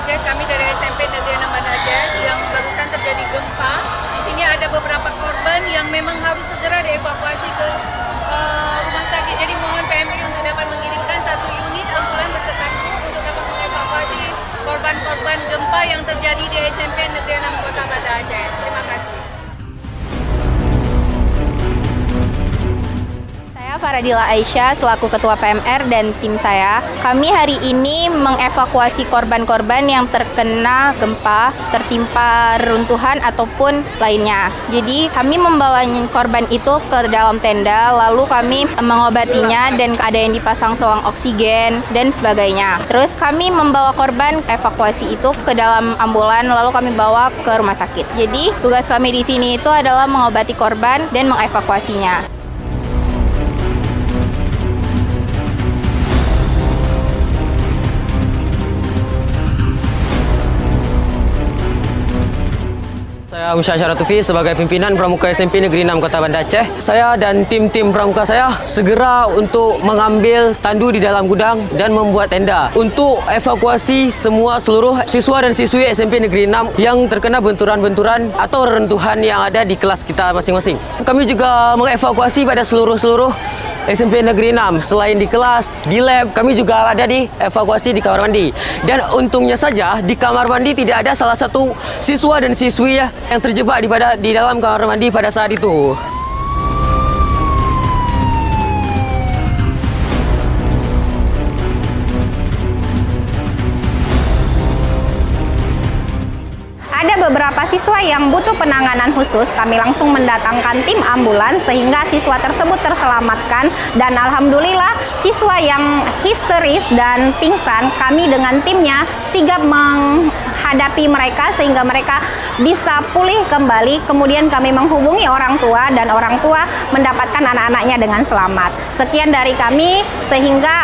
Aceh, kami dari SMP Negeri 6 Banda Aceh yang barusan terjadi gempa. Di sini ada beberapa korban yang memang harus segera dievakuasi ke rumah sakit. Jadi mohon PMI untuk dapat mengirimkan 1 unit ambulan beserta kru untuk dapat mengevakuasi korban-korban gempa yang terjadi di SMP Negeri 6 Kota Banda Aceh. Terima kasih. Faradila Aisyah selaku Ketua PMR dan tim saya. Kami hari ini mengevakuasi korban-korban yang terkena gempa, tertimpa reruntuhan ataupun lainnya. Jadi kami membawa korban itu ke dalam tenda, lalu kami mengobatinya dan ada yang dipasang selang oksigen dan sebagainya. Terus kami membawa korban evakuasi itu ke dalam ambulan, lalu kami bawa ke rumah sakit. Jadi tugas kami di sini itu adalah mengobati korban dan mengevakuasinya. Saya Musya Syaratufi sebagai pimpinan Pramuka SMP Negeri 6 Kota Banda Aceh. Saya dan tim-tim Pramuka saya segera untuk mengambil tandu di dalam gudang dan membuat tenda untuk evakuasi seluruh siswa dan siswi SMP Negeri 6 yang terkena benturan-benturan atau reruntuhan yang ada di kelas kita masing-masing. Kami juga mengevakuasi pada seluruh SMP Negeri 6. Selain di kelas, di lab, kami juga ada di evakuasi di kamar mandi. Dan untungnya saja di kamar mandi tidak ada salah satu siswa dan siswi yang terjebak di dalam kamar mandi pada saat itu. Ada beberapa siswa yang butuh penanganan khusus, kami langsung mendatangkan tim ambulans sehingga siswa tersebut terselamatkan dan alhamdulillah siswa yang histeris dan pingsan, kami dengan timnya sigap menghadapi mereka sehingga mereka bisa pulih kembali. Kemudian kami menghubungi orang tua dan orang tua mendapatkan anak-anaknya dengan selamat. Sekian dari kami sehingga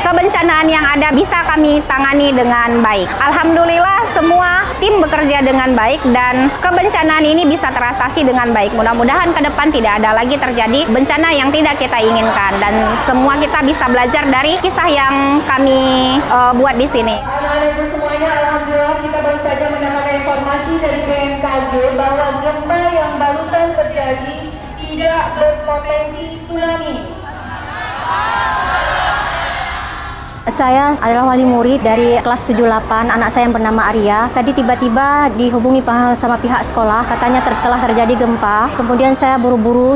kebencanaan yang ada bisa kami tangani dengan baik. Alhamdulillah semua tim bekerja dengan baik dan kebencanaan ini bisa teratasi dengan baik. Mudah-mudahan ke depan tidak ada lagi terjadi bencana yang tidak kita inginkan dan semua kita bisa belajar dari kisah yang kami buat di sini. Anak-anakku semuanya, alhamdulillah kita baru saja mendapatkan informasi dari BMKG bahwa gempa yang barusan terjadi tidak berpotensi tsunami. Saya adalah wali murid dari kelas 78, anak saya yang bernama Arya. Tadi tiba-tiba dihubungi sama pihak sekolah, katanya telah terjadi gempa. Kemudian saya buru-buru,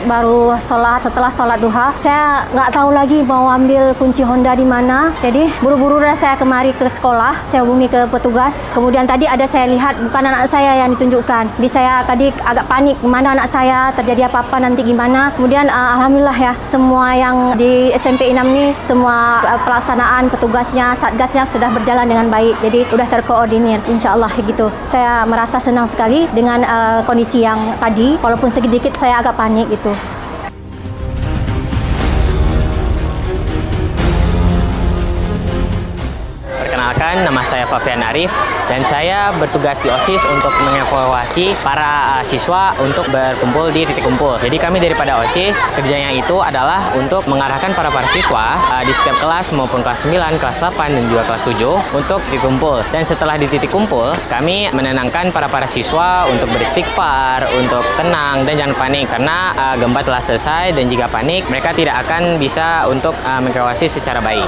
baru setelah sholat duha. Saya nggak tahu lagi mau ambil kunci Honda di mana. Jadi buru-buru saya kemari ke sekolah, saya hubungi ke petugas. Kemudian tadi ada saya lihat bukan anak saya yang ditunjukkan. Jadi saya tadi agak panik, mana anak saya, terjadi apa-apa nanti gimana. Kemudian alhamdulillah ya, semua yang di SMP 6 ini, semua pelaksanaan petugasnya, satgasnya sudah berjalan dengan baik. Jadi sudah terkoordinir, insya Allah gitu. Saya merasa senang sekali dengan kondisi yang tadi, walaupun sedikit saya agak panik gitu. Perkenalkan, nama saya Fafian Arif dan saya bertugas di OSIS untuk mengevaluasi para siswa untuk berkumpul di titik kumpul. Jadi kami daripada OSIS, kerjanya itu adalah untuk mengarahkan para siswa di setiap kelas maupun kelas 9, kelas 8, dan juga kelas 7 untuk titik kumpul. Dan setelah di titik kumpul, kami menenangkan para siswa untuk beristighfar, untuk tenang dan jangan panik karena gempa telah selesai dan jika panik, mereka tidak akan bisa untuk mengevaluasi secara baik.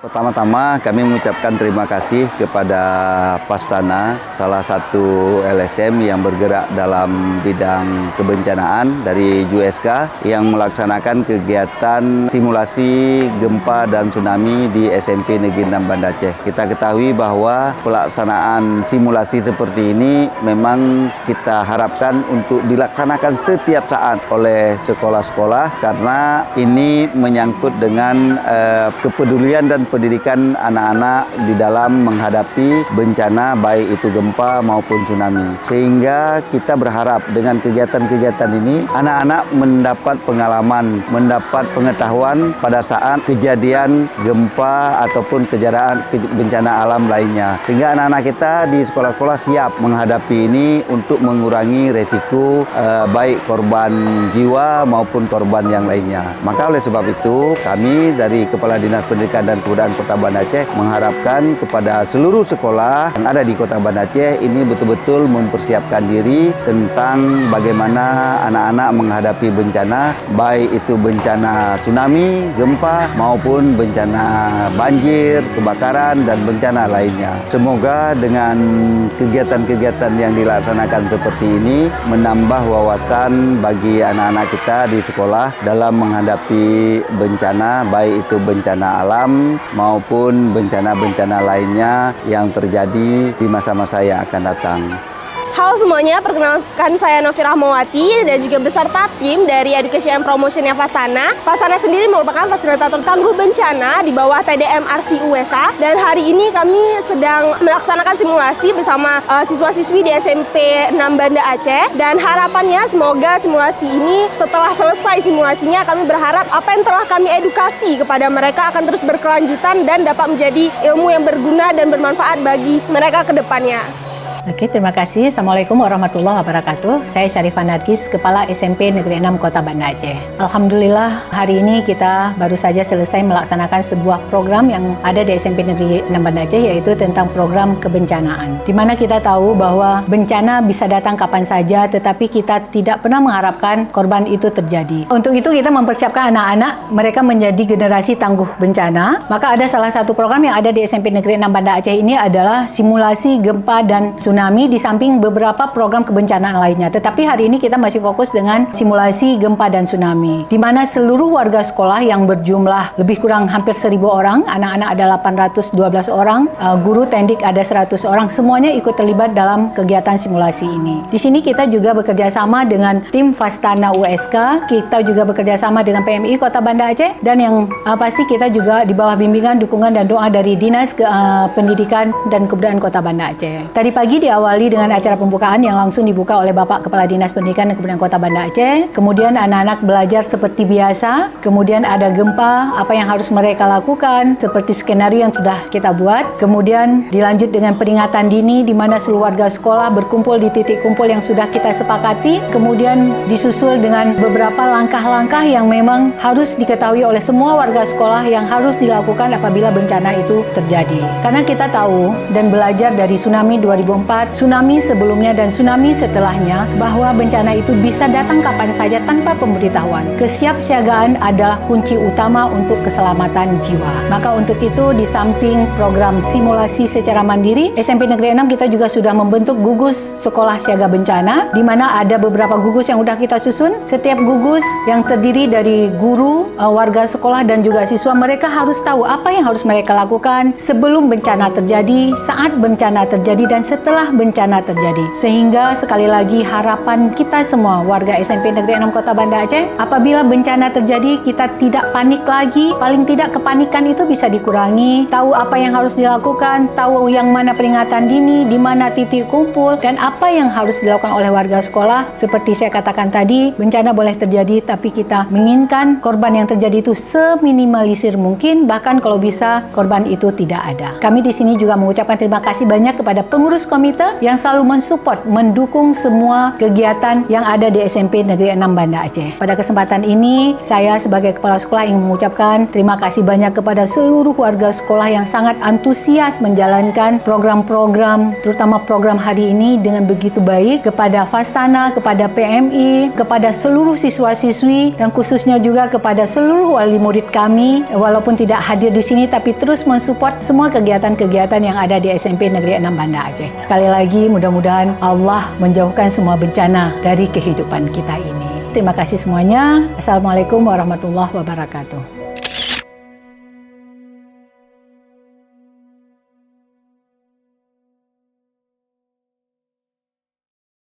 Pertama-tama kami mengucapkan terima kasih kepada Pastana, salah satu LSM yang bergerak dalam bidang kebencanaan dari USK yang melaksanakan kegiatan simulasi gempa dan tsunami di SMP Negeri 6 Banda Aceh. Kita ketahui bahwa pelaksanaan simulasi seperti ini memang kita harapkan untuk dilaksanakan setiap saat oleh sekolah-sekolah karena ini menyangkut dengan kepedulian dan pendidikan anak-anak di dalam menghadapi bencana baik itu gempa maupun tsunami. Sehingga kita berharap dengan kegiatan-kegiatan ini anak-anak mendapat pengalaman, mendapat pengetahuan pada saat kejadian gempa ataupun kejadian bencana alam lainnya. Sehingga anak-anak kita di sekolah-sekolah siap menghadapi ini untuk mengurangi resiko baik korban jiwa maupun korban yang lainnya. Maka oleh sebab itu kami dari Kepala Dinas Pendidikan dan Kebudayaan Kota Banda Aceh mengharapkan kepada seluruh sekolah yang ada di Kota Banda Aceh ini betul-betul mempersiapkan diri tentang bagaimana anak-anak menghadapi bencana, baik itu bencana tsunami, gempa maupun bencana banjir, kebakaran dan bencana lainnya. Semoga dengan kegiatan-kegiatan yang dilaksanakan seperti ini menambah wawasan bagi anak-anak kita di sekolah dalam menghadapi bencana, baik itu bencana alam maupun bencana-bencana lainnya yang terjadi di masa-masa yang akan datang. Halo semuanya, perkenalkan saya Novi Rahmawati dan juga beserta tim dari Education and Promotion-nya Fastana. Fastana sendiri merupakan fasilitator tangguh bencana di bawah TDM RC USK dan hari ini kami sedang melaksanakan simulasi bersama siswa-siswi di SMP 6 Banda Aceh dan harapannya semoga simulasi ini setelah selesai simulasinya kami berharap apa yang telah kami edukasi kepada mereka akan terus berkelanjutan dan dapat menjadi ilmu yang berguna dan bermanfaat bagi mereka ke depannya. Oke, terima kasih. Assalamualaikum warahmatullahi wabarakatuh. Saya Syarifah Nargis, Kepala SMP Negeri 6 Kota Banda Aceh. Alhamdulillah, hari ini kita baru saja selesai melaksanakan sebuah program yang ada di SMP Negeri 6 Banda Aceh, yaitu tentang program kebencanaan. Di mana kita tahu bahwa bencana bisa datang kapan saja, tetapi kita tidak pernah mengharapkan korban itu terjadi. Untuk itu kita mempersiapkan anak-anak mereka menjadi generasi tangguh bencana. Maka ada salah satu program yang ada di SMP Negeri 6 Banda Aceh ini adalah simulasi gempa dan tsunami di samping beberapa program kebencanaan lainnya. Tetapi hari ini kita masih fokus dengan simulasi gempa dan tsunami, di mana seluruh warga sekolah yang berjumlah lebih kurang hampir 1.000 orang, anak-anak ada 812 orang, guru tendik ada 100 orang, semuanya ikut terlibat dalam kegiatan simulasi ini. Di sini kita juga bekerja sama dengan tim Fastana USK, kita juga bekerja sama dengan PMI Kota Banda Aceh, dan yang pasti kita juga di bawah bimbingan, dukungan, dan doa dari Dinas Pendidikan dan Kebudayaan Kota Banda Aceh. Tadi pagi diawali dengan acara pembukaan yang langsung dibuka oleh Bapak Kepala Dinas Pendidikan dan Kebudayaan Kota Banda Aceh. Kemudian anak-anak belajar seperti biasa. Kemudian ada gempa, apa yang harus mereka lakukan, seperti skenario yang sudah kita buat. Kemudian dilanjut dengan peringatan dini, di mana seluruh warga sekolah berkumpul di titik kumpul yang sudah kita sepakati. Kemudian disusul dengan beberapa langkah-langkah yang memang harus diketahui oleh semua warga sekolah yang harus dilakukan apabila bencana itu terjadi. Karena kita tahu dan belajar dari tsunami 2004, tsunami sebelumnya dan tsunami setelahnya, bahwa bencana itu bisa datang kapan saja tanpa pemberitahuan. Kesiapsiagaan adalah kunci utama untuk keselamatan jiwa. Maka untuk itu, di samping program simulasi secara mandiri, SMP Negeri 6 kita juga sudah membentuk gugus sekolah siaga bencana, di mana ada beberapa gugus yang sudah kita susun. Setiap gugus yang terdiri dari guru, warga sekolah, dan juga siswa, mereka harus tahu apa yang harus mereka lakukan sebelum bencana terjadi, saat bencana terjadi, dan setelah bencana terjadi. Sehingga sekali lagi harapan kita semua warga SMP Negeri 6 Kota Banda Aceh, apabila bencana terjadi kita tidak panik lagi, paling tidak kepanikan itu bisa dikurangi, tahu apa yang harus dilakukan, tahu yang mana peringatan dini, di mana titik kumpul, dan apa yang harus dilakukan oleh warga sekolah. Seperti saya katakan tadi, bencana boleh terjadi, tapi kita menginginkan korban yang terjadi itu seminimalisir mungkin, bahkan kalau bisa korban itu tidak ada. Kami di sini juga mengucapkan terima kasih banyak kepada pengurus komite yang selalu mensupport, mendukung semua kegiatan yang ada di SMP Negeri 6 Banda Aceh. Pada kesempatan ini, saya sebagai kepala sekolah ingin mengucapkan terima kasih banyak kepada seluruh warga sekolah yang sangat antusias menjalankan program-program, terutama program hari ini dengan begitu baik, kepada Fastana, kepada PMI, kepada seluruh siswa-siswi, dan khususnya juga kepada seluruh wali murid kami, walaupun tidak hadir di sini, tapi terus mensupport semua kegiatan-kegiatan yang ada di SMP Negeri 6 Banda Aceh. Sekali lagi, mudah-mudahan Allah menjauhkan semua bencana dari kehidupan kita ini. Terima kasih semuanya. Assalamualaikum warahmatullahi wabarakatuh.